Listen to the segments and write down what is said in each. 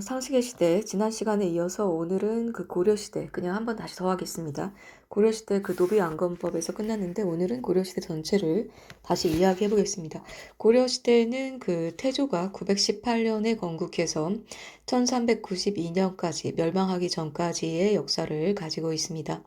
상식의 시대, 지난 시간에 이어서 오늘은 그 고려시대, 그냥 한번 다시 더 하겠습니다. 고려시대 그 노비안건법에서 끝났는데 오늘은 고려시대 전체를 다시 이야기해 보겠습니다. 고려시대는 그 태조가 918년에 건국해서 1392년까지 멸망하기 전까지의 역사를 가지고 있습니다.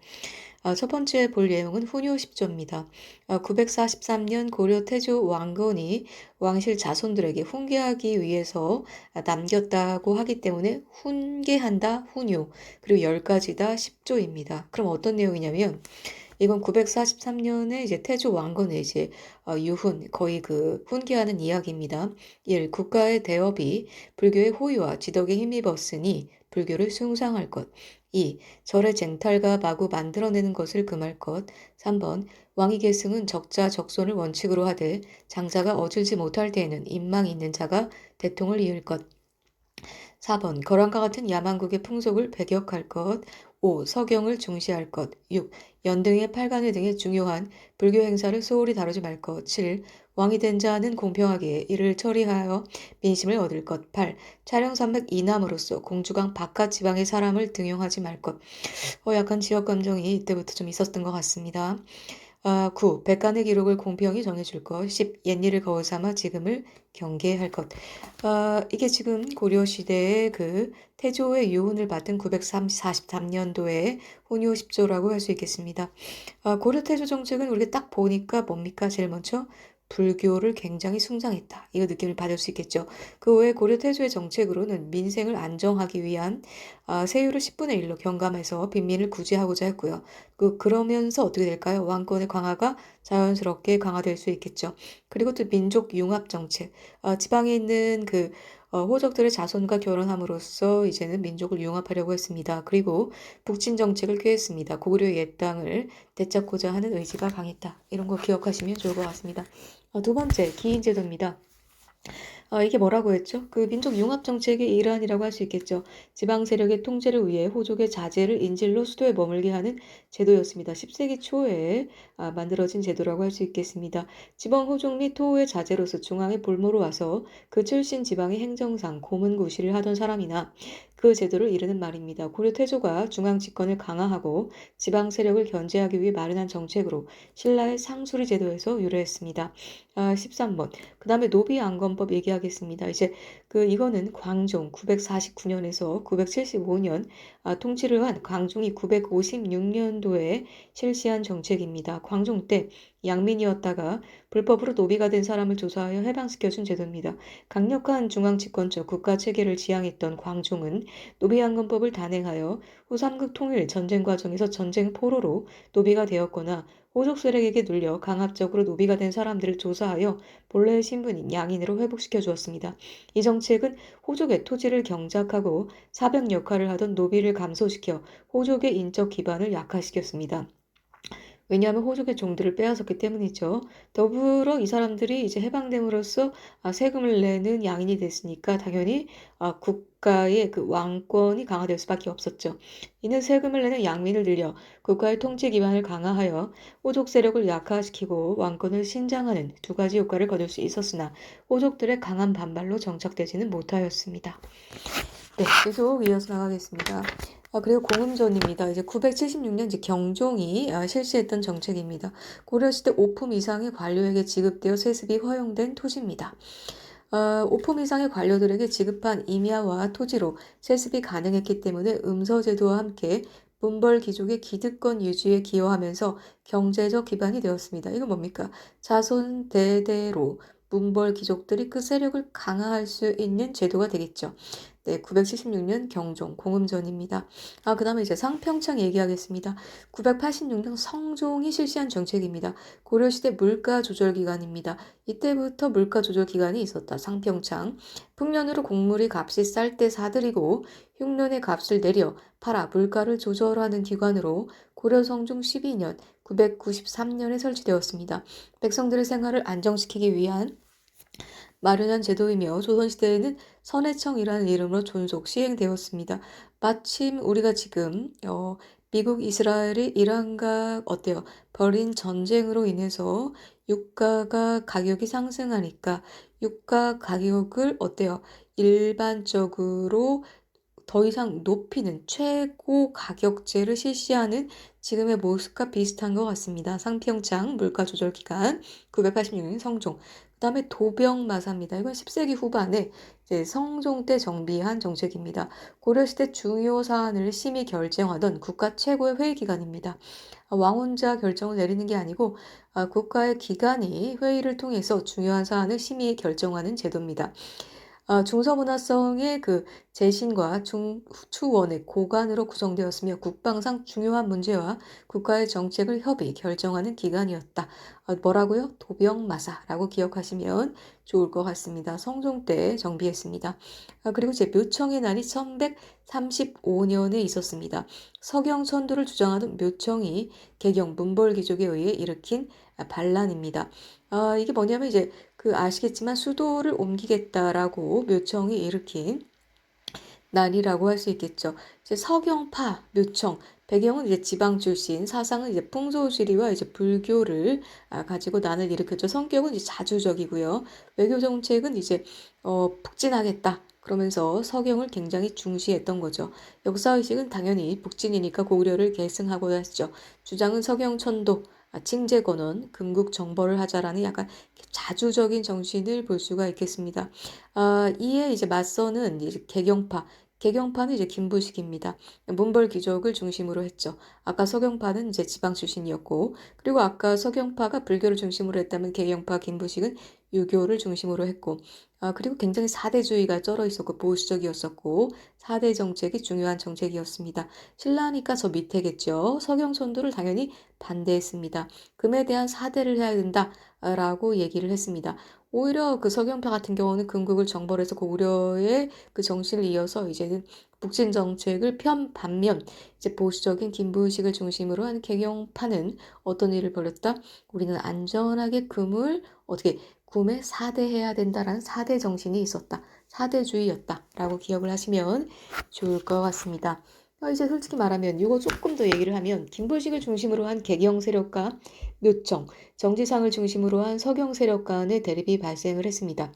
첫 번째 볼 내용은 훈요 10조입니다. 943년 고려 태조 왕건이 왕실 자손들에게 훈계하기 위해서 남겼다고 하기 때문에 훈계한다, 훈요, 그리고 10가지다 10조입니다. 그럼 어떤 내용이냐면 이건 943년에 이제 태조 왕건의 이제 유훈, 거의 그 훈계하는 이야기입니다. 1. 국가의 대업이 불교의 호의와 지덕에 힘입었으니 불교를 숭상할 것. 2. 절의 쟁탈과 마구 만들어내는 것을 금할 것. 3번 왕위 계승은 적자적손을 원칙으로 하되 장사가 어질지 못할 때에는 인망 있는 자가 대통을 이을 것. 4번 거란과 같은 야만국의 풍속을 배격할 것. 5. 서경을 중시할 것. 6. 연등의 팔관회 등의 중요한 불교 행사를 소홀히 다루지 말 것. 7. 왕이 된 자는 공평하게 이를 처리하여 민심을 얻을 것. 8. 촬영산맥 이남으로서 공주강 바깥 지방의 사람을 등용하지 말 것. 약간 지역 감정이 이때부터 좀 있었던 것 같습니다. 9. 백간의 기록을 공평히 정해줄 것. 10. 옛일을 거울 삼아 지금을 경계할 것. 이게 지금 고려시대의 그 태조의 유훈을 받은 943년도의 훈요 10조라고 할 수 있겠습니다. 고려 태조 정책은 우리가 딱 보니까 뭡니까? 제일 먼저 불교를 굉장히 숭상했다. 이거 느낌을 받을 수 있겠죠. 그 외에 고려 태조의 정책으로는 민생을 안정하기 위한 세율을 10분의 1로 경감해서 빈민을 구제하고자 했고요. 그러면서 어떻게 될까요? 왕권의 강화가 자연스럽게 강화될 수 있겠죠. 그리고 또 민족 융합 정책. 지방에 있는 그 호족들의 자손과 결혼함으로써 이제는 민족을 융합하려고 했습니다. 그리고 북진 정책을 꾀했습니다. 고구려의 옛 땅을 되찾고자 하는 의지가 강했다. 이런 거 기억하시면 좋을 것 같습니다. 두 번째, 기인제도입니다. 이게 뭐라고 했죠? 그 민족 융합 정책의 일환이라고 할 수 있겠죠. 지방 세력의 통제를 위해 호족의 자제를 인질로 수도에 머물게 하는 제도였습니다. 10세기 초에 만들어진 제도라고 할 수 있겠습니다. 지방 호족 및 토호의 자제로서 중앙에 볼모로 와서 그 출신 지방의 행정상, 고문고시를 하던 사람이나 그 제도를 이르는 말입니다. 고려 태조가 중앙 집권을 강화하고 지방 세력을 견제하기 위해 마련한 정책으로 신라의 상수리 제도에서 유래했습니다. 13번. 그 다음에 노비안건법 얘기하겠습니다. 이제 이거는 광종 949년에서 975년 통치를 한 광종이 956년도에 실시한 정책입니다. 광종 때 양민이었다가 불법으로 노비가 된 사람을 조사하여 해방시켜준 제도입니다. 강력한 중앙집권적 국가체계를 지향했던 광종은 노비안건법을 단행하여 후 삼국 통일 전쟁 과정에서 전쟁 포로로 노비가 되었거나 호족 세력에게 눌려 강압적으로 노비가 된 사람들을 조사하여 본래의 신분인 양인으로 회복시켜 주었습니다. 이 정책은 호족의 토지를 경작하고 사병 역할을 하던 노비를 감소시켜 호족의 인적 기반을 약화시켰습니다. 왜냐하면 호족의 종들을 빼앗았기 때문이죠. 더불어 이 사람들이 이제 해방됨으로써 세금을 내는 양인이 됐으니까 당연히 국가의 그 왕권이 강화될 수밖에 없었죠. 이는 세금을 내는 양민을 늘려 국가의 통치 기반을 강화하여 호족 세력을 약화시키고 왕권을 신장하는 두 가지 효과를 거둘 수 있었으나 호족들의 강한 반발로 정착되지는 못하였습니다. 네, 계속 이어서 나가겠습니다. 그리고 공음전입니다. 이제 976년 이제 경종이 실시했던 정책입니다. 고려시대 5품 이상의 관료에게 지급되어 세습이 허용된 토지입니다. 5품 이상의 관료들에게 지급한 임야와 토지로 세습이 가능했기 때문에 음서제도와 함께 문벌 귀족의 기득권 유지에 기여하면서 경제적 기반이 되었습니다. 이건 뭡니까? 자손 대대로 문벌 귀족들이 그 세력을 강화할 수 있는 제도가 되겠죠. 네, 976년 경종, 공음전입니다. 그 다음에 이제 상평창 얘기하겠습니다. 986년 성종이 실시한 정책입니다. 고려시대 물가조절기간입니다. 이때부터 물가조절기간이 있었다. 상평창. 풍년으로 곡물이 값이 쌀 때 사들이고 흉년의 값을 내려 팔아 물가를 조절하는 기관으로 고려 성종 12년 993년에 설치되었습니다. 백성들의 생활을 안정시키기 위한 마련한 제도이며 조선시대에는 선해청이라는 이름으로 존속 시행되었습니다. 마침 우리가 지금 미국 이스라엘이 이란과 어때요? 벌인 전쟁으로 인해서 유가가 가격이 상승하니까 유가 가격을 어때요? 일반적으로 더 이상 높이는 최고 가격제를 실시하는 지금의 모습과 비슷한 것 같습니다. 상평창 물가조절기간 986년 성종. 그다음에 도병마사입니다. 이건 10세기 후반에 이제 성종 때 정비한 정책입니다. 고려시대 중요 사안을 심의 결정하던 국가 최고의 회의 기관입니다. 왕 혼자 결정을 내리는 게 아니고 국가의 기관이 회의를 통해서 중요한 사안을 심의 결정하는 제도입니다. 중서문화성의 그 재신과 중추원의 고관으로 구성되었으며 국방상 중요한 문제와 국가의 정책을 협의 결정하는 기관이었다. 뭐라고요? 도병마사라고 기억하시면 좋을 것 같습니다. 성종 때 정비했습니다. 그리고 이제 묘청의 난이 1135년에 있었습니다. 서경천도를 주장하던 묘청이 개경 문벌귀족에 의해 일으킨 반란입니다. 이게 뭐냐면 이제 아시겠지만 수도를 옮기겠다라고 묘청이 일으킨 난이라고 할 수 있겠죠. 이제 서경파, 묘청, 배경은 이제 지방 출신, 사상은 이제 풍소주의와 이제 불교를 가지고 난을 일으켰죠. 성격은 이제 자주적이고요. 외교 정책은 이제 북진하겠다. 그러면서 서경을 굉장히 중시했던 거죠. 역사의식은 당연히 북진이니까 고구려를 계승하고자 했죠. 주장은 서경천도, 칭제권원, 금국정벌을 하자라는 약간 자주적인 정신을 볼 수가 있겠습니다. 이에 이제 맞서는 이제 개경파는 이제 김부식입니다. 문벌 귀족을 중심으로 했죠. 아까 서경파는 이제 지방 출신이었고, 그리고 아까 서경파가 불교를 중심으로 했다면 개경파 김부식은 유교를 중심으로 했고, 그리고 굉장히 사대주의가 쩔어 있었고 보수적이었었고, 사대 정책이 중요한 정책이었습니다. 신라니까 저 밑에겠죠. 서경천도를 당연히 반대했습니다. 금에 대한 사대를 해야 된다라고 얘기를 했습니다. 오히려 그 서경파 같은 경우는 금국을 정벌해서 고구려의 그 정신을 이어서 이제는 북진 정책을 반면 이제 보수적인 김부식을 중심으로 한 개경파는 어떤 일을 벌였다? 우리는 안전하게 금을 어떻게 구매 사대해야 된다라는 사대 정신이 있었다. 사대주의였다라고 기억을 하시면 좋을 것 같습니다. 이제 솔직히 말하면 이거 조금 더 얘기를 하면 김부식을 중심으로 한 개경 세력과 묘청, 정지상을 중심으로 한 서경 세력 간의 대립이 발생을 했습니다.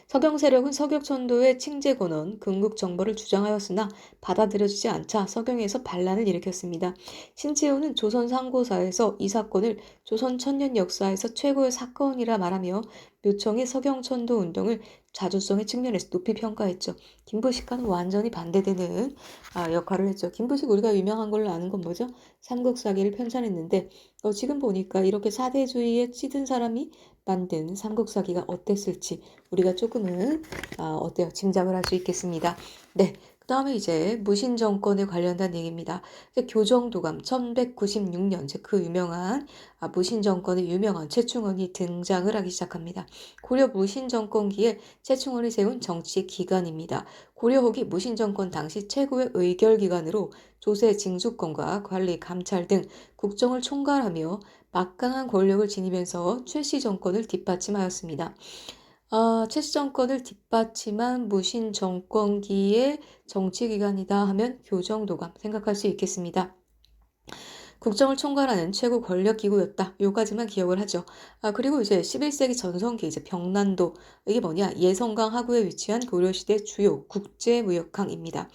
서경 세력은 서격천도의 칭제권원, 금국정벌을 주장하였으나 받아들여지지 않자 서경에서 반란을 일으켰습니다. 신채호는 조선 상고사에서 이 사건을 조선 천년 역사에서 최고의 사건이라 말하며 묘청의 서경천도 운동을 자주성의 측면에서 높이 평가했죠. 김부식과는 완전히 반대되는 역할을 했죠. 김부식 우리가 유명한 걸로 아는 건 뭐죠? 삼국사기를 편찬했는데 지금 보니까 이렇게 사대주의에 찌든 사람이 만든 삼국사기가 어땠을지 우리가 조금은 어때요? 짐작을 할 수 있겠습니다. 네. 그 다음에 이제 무신정권에 관련된 얘기입니다. 교정도감 1196년 그 유명한 무신정권의 유명한 최충원이 등장을 하기 시작합니다. 고려 무신정권기에 최충원이 세운 정치 기관입니다. 고려 후기 무신정권 당시 최고의 의결기관으로 조세 징수권과 관리, 감찰 등 국정을 총괄하며 막강한 권력을 지니면서 최씨 정권을 뒷받침하였습니다. 최씨 정권을 뒷받침한 무신 정권기의 정치기관이다 하면 교정도감 생각할 수 있겠습니다. 국정을 총괄하는 최고 권력 기구였다. 요까지만 기억을 하죠. 그리고 이제 11세기 전성기 이제 병난도 이게 뭐냐? 예성강 하구에 위치한 고려시대 주요 국제무역항입니다.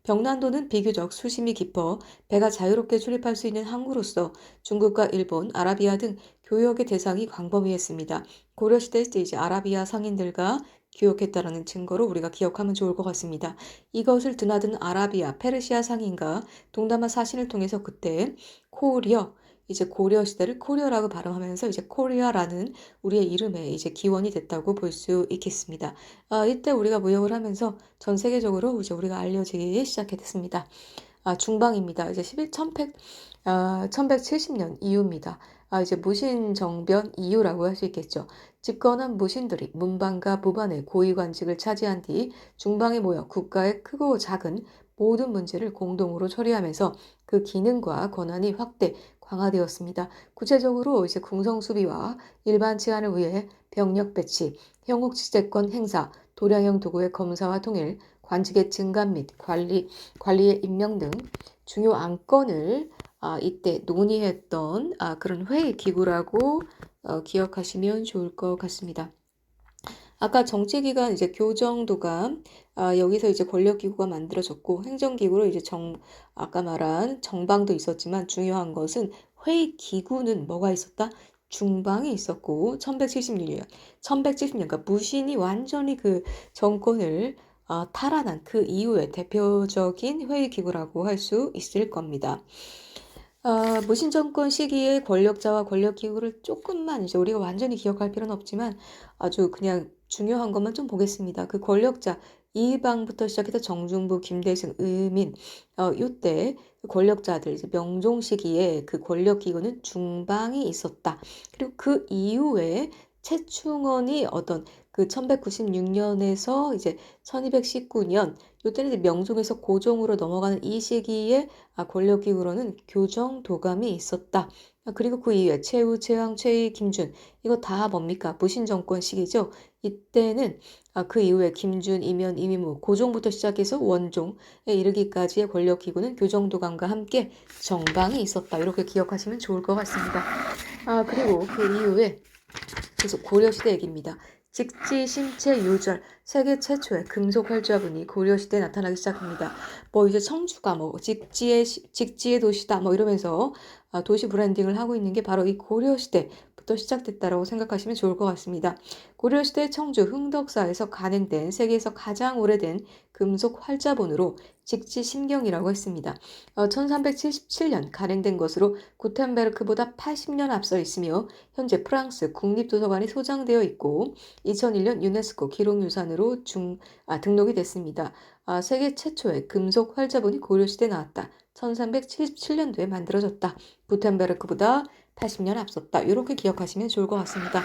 병난도는 비교적 수심이 깊어 배가 자유롭게 출입할 수 있는 항구로서 중국과 일본, 아라비아 등 교역의 대상이 광범위했습니다. 고려시대 때 이제 아라비아 상인들과 교역했다라는 증거로 우리가 기억하면 좋을 것 같습니다. 이것을 드나든 아라비아, 페르시아 상인과 동남아 사신을 통해서 그때 코리아, 이제 고려 시대를 코리아라고 발음하면서 이제 코리아라는 우리의 이름에 이제 기원이 됐다고 볼 수 있겠습니다. 이때 우리가 무역을 하면서 전 세계적으로 이제 우리가 알려지기 시작했습니다. 중방입니다. 이제 1170년 이후입니다. 이제 무신정변 이후라고 할 수 있겠죠. 집권한 무신들이 문방과 부반의 고위관직을 차지한 뒤 중방에 모여 국가의 크고 작은 모든 문제를 공동으로 처리하면서 그 기능과 권한이 확대, 강화되었습니다. 구체적으로 이제 궁성 수비와 일반 치안을 위해 병력 배치, 형국지재권 행사, 도량형 도구의 검사와 통일, 관직의 증감 및 관리의 임명 등 중요 안건을 이때 논의했던 그런 회의 기구라고 기억하시면 좋을 것 같습니다. 아까 정치기관 이제 교정도감, 여기서 이제 권력기구가 만들어졌고 행정기구로 이제 아까 말한 정방도 있었지만 중요한 것은 회의기구는 뭐가 있었다? 중방이 있었고 1170년, 그러니까 무신이 완전히 그 정권을 탈환한 그 이후에 대표적인 회의기구라고 할 수 있을 겁니다. 무신 정권 시기에 권력자와 권력기구를 조금만 이제 우리가 완전히 기억할 필요는 없지만 아주 그냥 중요한 것만 좀 보겠습니다. 그 권력자 이방부터 시작해서 정중부, 김대승, 의민, 요때 그 권력자들 이제 명종 시기에 그 권력기구는 중방이 있었다. 그리고 그 이후에 최충원이 어떤 그 1196년에서 이제 1219년 요때는 이제 명종에서 고종으로 넘어가는 이 시기에 권력기구로는 교정 도감이 있었다. 그리고 그 이후에 최우, 최황, 최희, 김준 이거 다 뭡니까? 무신 정권 시기죠. 이때는 그 이후에 김준, 이면, 이민무, 고종부터 시작해서 원종에 이르기까지의 권력기구는 교정도감과 함께 정방이 있었다. 이렇게 기억하시면 좋을 것 같습니다. 그리고 그 이후에 계속 고려시대 얘기입니다. 직지, 심체, 요절, 세계 최초의 금속 활자분이 고려시대에 나타나기 시작합니다. 뭐 이제 청주가 뭐 직지의 도시다 뭐 이러면서 도시 브랜딩을 하고 있는 게 바로 이 고려시대부터 시작됐다라고 생각하시면 좋을 것 같습니다. 고려시대 청주 흥덕사에서 간행된 세계에서 가장 오래된 금속 활자본으로 직지심경이라고 했습니다. 1377년 간행된 것으로 구텐베르크보다 80년 앞서 있으며 현재 프랑스 국립도서관에 소장되어 있고 2001년 유네스코 기록유산으로 등록이 됐습니다. 세계 최초의 금속 활자본이 고려시대에 나왔다. 1377년도에 만들어졌다. 구텐베르크보다 80년 앞섰다. 이렇게 기억하시면 좋을 것 같습니다.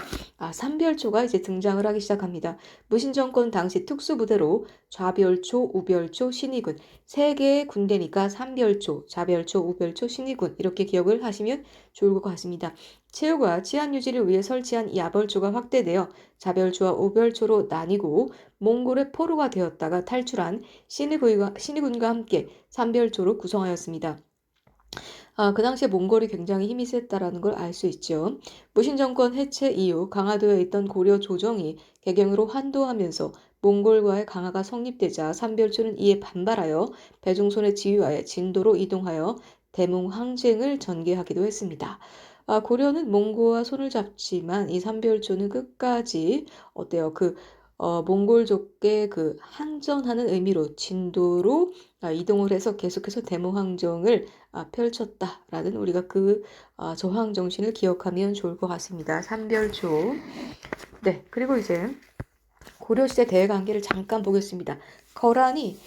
삼별초가 이제 등장을 하기 시작합니다. 무신정권 당시 특수부대로 좌별초, 우별초, 신의군 세 개의 군대니까 삼별초, 좌별초, 우별초, 신의군 이렇게 기억을 하시면 좋을 것 같습니다. 최후가 치안 유지를 위해 설치한 야벌초가 확대되어 자별초와 우별초로 나뉘고 몽골의 포로가 되었다가 탈출한 신의군과 함께 삼별초로 구성하였습니다. 그 당시에 몽골이 굉장히 힘이 셌다라는 걸 알 수 있죠. 무신정권 해체 이후 강화도에 있던 고려 조정이 개경으로 환도하면서 몽골과의 강화가 성립되자 삼별초는 이에 반발하여 배중손의 지휘하에 진도로 이동하여 대몽항쟁을 전개하기도 했습니다. 고려는 몽고와 손을 잡지만 이 삼별초는 끝까지 어때요? 몽골족의 그 항전하는 의미로 진도로 이동을 해서 계속해서 대모항정을 펼쳤다라는 우리가 그 저항 정신을 기억하면 좋을 것 같습니다. 삼별초. 네, 그리고 이제 고려시대 대관계를 잠깐 보겠습니다. 거란이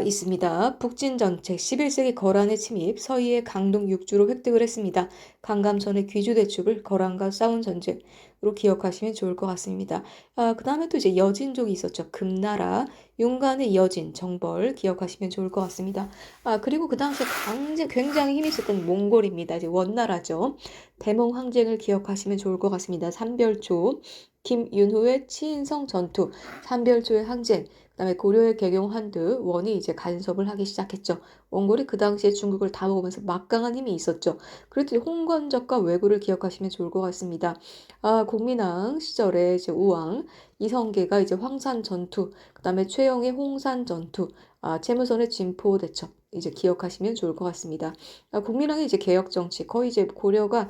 있습니다. 북진정책 11세기 거란의 침입 서희의 강동 6주로 획득을 했습니다. 강감천의 귀주 대축을 거란과 싸운 전쟁으로 기억하시면 좋을 것 같습니다. 그 다음에 또 이제 여진족이 있었죠. 금나라 윤관의 여진 정벌 기억하시면 좋을 것 같습니다. 그리고 그 당시에 굉장히 힘이 있었던 몽골입니다. 이제 원나라죠. 대몽항쟁을 기억하시면 좋을 것 같습니다. 삼별초 김윤후의 치인성 전투, 삼별초의 항쟁, 그다음에 고려의 개경 환두, 원이 이제 간섭을 하기 시작했죠. 원골이 그 당시에 중국을 다 먹으면서 막강한 힘이 있었죠. 그랬더니 홍건적과 왜구를 기억하시면 좋을 것 같습니다. 공민왕 시절에 이제 우왕 이성계가 이제 황산 전투, 그다음에 최영의 홍산 전투, 채무선의 진포 대첩 이제 기억하시면 좋을 것 같습니다. 국민왕의 이제 개혁 정치 거의 이제 고려가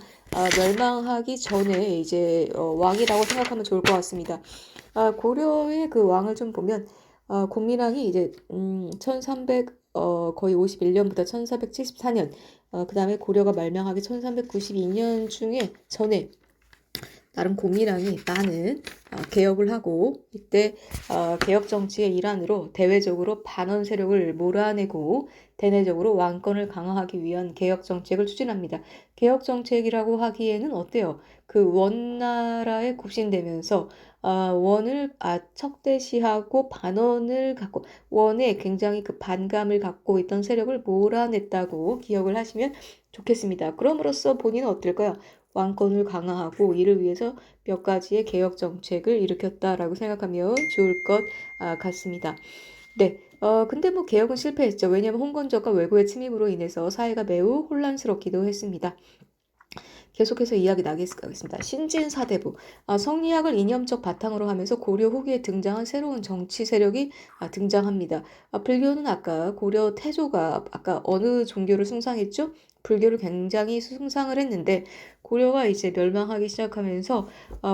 멸망하기 전에 이제 왕이라고 생각하면 좋을 것 같습니다. 고려의 그 왕을 좀 보면 공민왕이 이제 1300 거의 51년부터 1474년 그 다음에 고려가 멸망하기 1392년 중에 전에 나름 공민왕이 많은 개혁을 하고 이때 개혁 정치의 일환으로 대외적으로 반원 세력을 몰아내고 대내적으로 왕권을 강화하기 위한 개혁 정책을 추진합니다. 개혁 정책이라고 하기에는 어때요? 그 원나라에 굽신되면서 원을 척대시하고 반원을 갖고 원에 굉장히 그 반감을 갖고 있던 세력을 몰아냈다고 기억을 하시면 좋겠습니다. 그럼으로써 본인은 어떨까요? 왕권을 강화하고 이를 위해서 몇 가지의 개혁 정책을 일으켰다라고 생각하면 좋을 것 같습니다. 네. 근데 뭐 개혁은 실패했죠. 왜냐하면 홍건적과 외고의 침입으로 인해서 사회가 매우 혼란스럽기도 했습니다. 계속해서 이야기 나가겠습니다. 신진사대부. 성리학을 이념적 바탕으로 하면서 고려 후기에 등장한 새로운 정치 세력이 등장합니다. 불교는 아까 고려 태조가 아까 어느 종교를 숭상했죠? 불교를 굉장히 숭상을 했는데 고려가 이제 멸망하기 시작하면서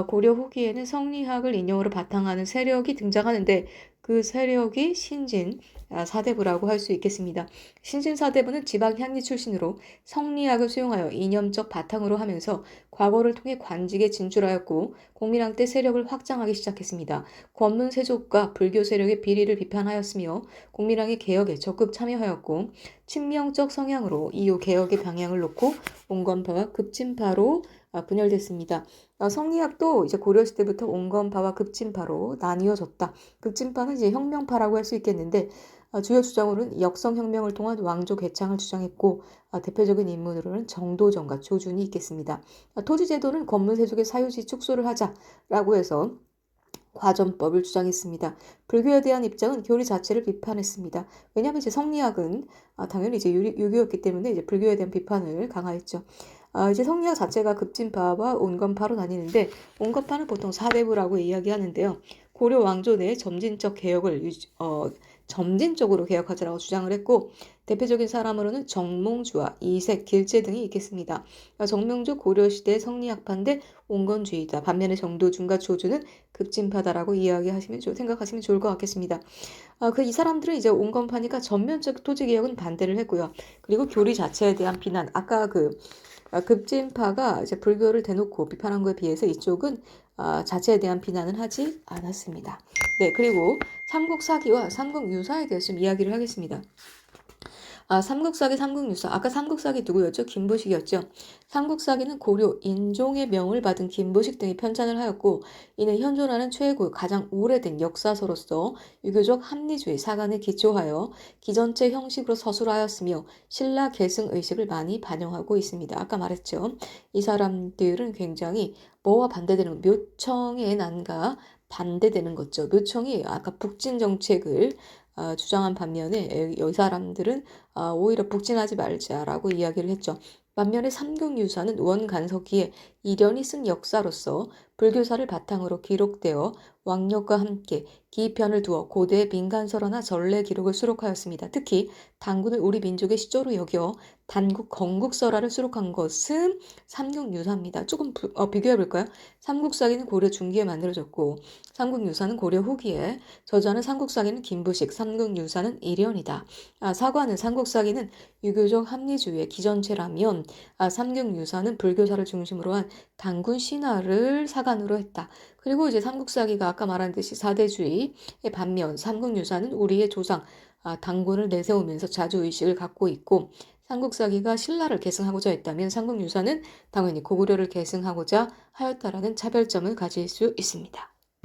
고려 후기에는 성리학을 이념으로 바탕하는 세력이 등장하는데 그 세력이 신진 사대부라고 할 수 있겠습니다. 신진 사대부는 지방 향리 출신으로 성리학을 수용하여 이념적 바탕으로 하면서 과거를 통해 관직에 진출하였고 공민왕 때 세력을 확장하기 시작했습니다. 권문 세족과 불교 세력의 비리를 비판하였으며 공민왕의 개혁에 적극 참여하였고 친명적 성향으로 이후 개혁의 방향을 놓고 온건파와 급진파로 분열됐습니다. 성리학도 이제 고려시대부터 온건파와 급진파로 나뉘어졌다. 급진파는 이제 혁명파라고 할 수 있겠는데 주요 주장으로는 역성혁명을 통한 왕조 개창을 주장했고 대표적인 인물으로는 정도전과 조준이 있겠습니다. 토지제도는 권문세족의 사유지 축소를 하자라고 해서 과전법을 주장했습니다. 불교에 대한 입장은 교리 자체를 비판했습니다. 왜냐하면 이제 성리학은 당연히 이제 유교였기 때문에 이제 불교에 대한 비판을 강화했죠. 이제 성리학 자체가 급진파와 온건파로 나뉘는데 온건파는 보통 사대부라고 이야기하는데요. 고려 왕조 내 점진적 개혁을 점진적으로 개혁하자라고 주장을 했고 대표적인 사람으로는 정몽주와 이색, 길제 등이 있겠습니다. 정몽주 고려시대 성리학파인데 온건주의다. 반면에 정도준과 조주는 급진파다라고 생각하시면 좋을 것 같겠습니다. 이 사람들은 이제 온건파니까 전면적 토지 개혁은 반대를 했고요. 그리고 교리 자체에 대한 비난. 아까 급진파가 이제 불교를 대놓고 비판한 것에 비해서 이쪽은 자체에 대한 비난은 하지 않았습니다. 네, 그리고 삼국사기와 삼국유사에 대해서 좀 이야기를 하겠습니다. 삼국사기, 삼국유사. 아까 삼국사기 누구였죠? 김보식이었죠. 삼국사기는 고려 인종의 명을 받은 김보식 등이 편찬을 하였고 이는 현존하는 최고 가장 오래된 역사서로서 유교적 합리주의 사관에 기초하여 기전체 형식으로 서술하였으며 신라 계승 의식을 많이 반영하고 있습니다. 아까 말했죠. 이 사람들은 굉장히 뭐와 반대되는 묘청의 난과 반대되는 거죠. 묘청이 아까 북진 정책을 주장한 반면에 이 사람들은 오히려 북진하지 말자라고 이야기를 했죠. 반면에 삼국유사는 원간석기에 이련이 쓴 역사로서 불교사를 바탕으로 기록되어 왕력과 함께 기편을 두어 고대의 민간설화나 전래 기록을 수록하였습니다. 특히 단군을 우리 민족의 시조로 여겨 단국 건국설화를 수록한 것은 삼국유사입니다. 조금 비교해볼까요? 삼국사기는 고려 중기에 만들어졌고 삼국유사는 고려 후기에 저자는 삼국사기는 김부식, 삼국유사는 이련이다. 사관은 삼국사기는 유교적 합리주의의 기전체라면 삼국유사는 불교사를 중심으로 한 단군 신화를 사관으로 했다. 그리고 이제 삼국사기가 아까 말한 듯이 사대주의의 반면 삼국유사는 우리의 조상 단군을 내세우면서 자주의식을 갖고 있고 삼국사기가 신라를 계승하고자 했다면 삼국유사는 당연히 고구려를 계승하고자 하였다라는 차별점을 가질 수 있습니다.